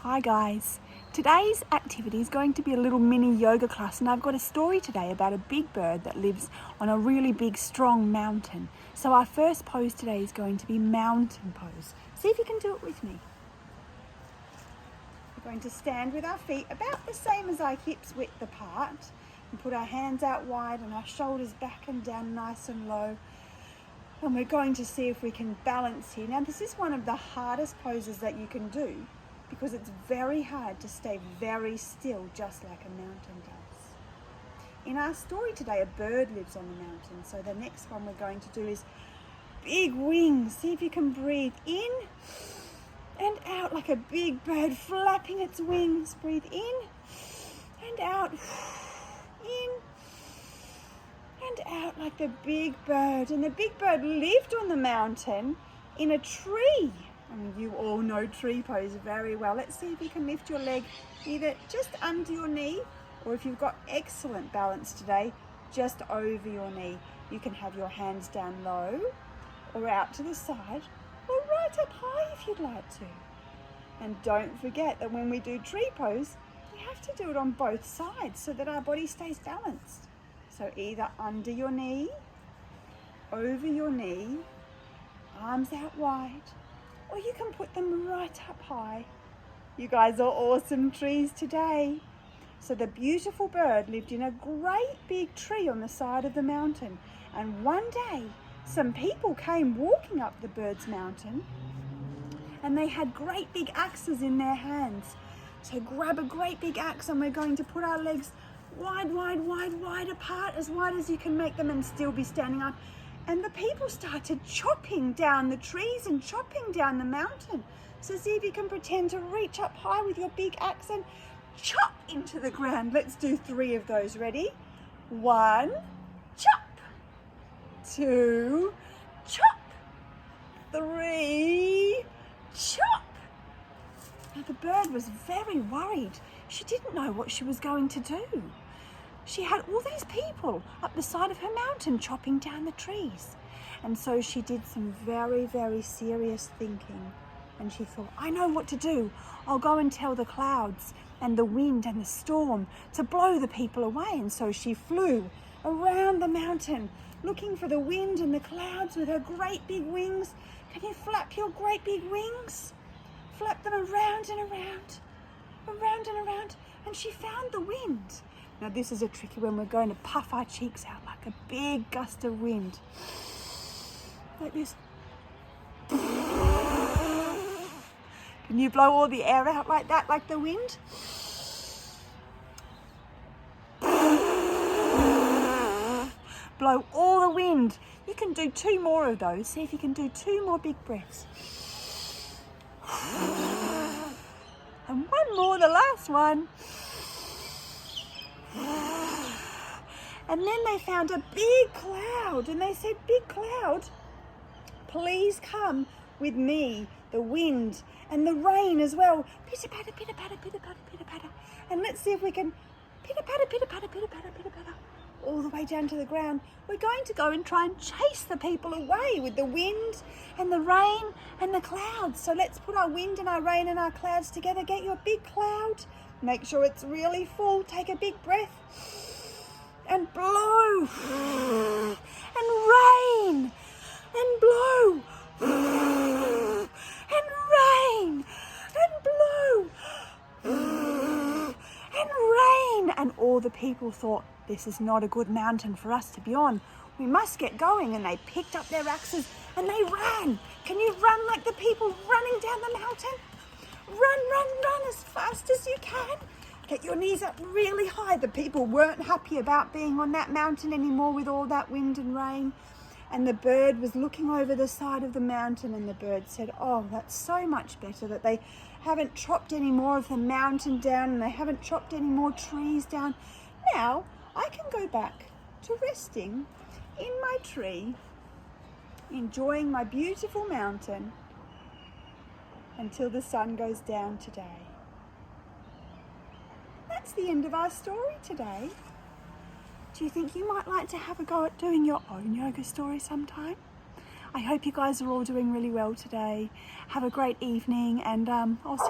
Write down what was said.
Hi guys, today's activity is going to be a little mini yoga class, and I've got a story today about a big bird that lives on a really big strong mountain. So our first pose today is going to be mountain pose. See if you can do it with me. We're going to stand with our feet about the same as our hips width apart and put our hands out wide and our shoulders back and down nice and low. And we're going to see if we can balance here. Now this is one of the hardest poses that you can do, because it's very hard to stay very still, just like a mountain does. In our story today, a bird lives on the mountain. So the next one we're going to do is big wings. See if you can breathe in and out like a big bird flapping its wings. Breathe in and out, in and out like the big bird. And the big bird lived on the mountain in a tree. I mean, you all know tree pose very well. Let's see if you can lift your leg either just under your knee, or if you've got excellent balance today, just over your knee. You can have your hands down low or out to the side or right up high if you'd like to. And don't forget that when we do tree pose, we have to do it on both sides so that our body stays balanced. So either under your knee, over your knee, arms out wide, or you can put them right up high. You guys are awesome trees today. So the beautiful bird lived in a great big tree on the side of the mountain. And one day, some people came walking up the bird's mountain, and they had great big axes in their hands. So grab a great big axe, and we're going to put our legs wide, wide, wide, wide apart, as wide as you can make them, and still be standing up. And the people started chopping down the trees and chopping down the mountain. So see if you can pretend to reach up high with your big axe and chop into the ground. Let's do 3 of those. Ready? 1, chop. 2, chop. 3, chop. Now the bird was very worried. She didn't know what she was going to do. She had all these people up the side of her mountain chopping down the trees. And so she did some very, very serious thinking. And she thought, I know what to do. I'll go and tell the clouds and the wind and the storm to blow the people away. And so she flew around the mountain looking for the wind and the clouds with her great big wings. Can you flap your great big wings? Flap them around and around, around and around. And she found the wind. Now this is a tricky one. We're going to puff our cheeks out like a big gust of wind. Like this. Can you blow all the air out like that, like the wind? Blow all the wind. You can do 2 more of those. See if you can do 2 more big breaths. And 1 more, the last one. And then they found a big cloud, and they said, big cloud, please come with me, the wind and the rain as well. Pitter patter, pitter patter, pitter patter, pitter patter. And let's see if we can pitter patter, pitter patter, pitter patter, pitter patter, all the way down to the ground. We're going to go and try and chase the people away with the wind and the rain and the clouds. So let's put our wind and our rain and our clouds together. Get your big cloud. Make sure it's really full. Take a big breath and blow and rain and blow and rain and blow and rain. And all the people thought, this is not a good mountain for us to be on. We must get going. And they picked up their axes and they ran. Can you run like the people running down the mountain? Run, run, run as fast as you can. Get your knees up really high. The people weren't happy about being on that mountain anymore with all that wind and rain. And the bird was looking over the side of the mountain, and the bird said, oh, that's so much better that they haven't chopped any more of the mountain down, and they haven't chopped any more trees down. Now I can go back to resting in my tree, enjoying my beautiful mountain until the sun goes down today. That's the end of our story today. Do you think you might like to have a go at doing your own yoga story sometime? I hope you guys are all doing really well today. Have a great evening, and I'll see you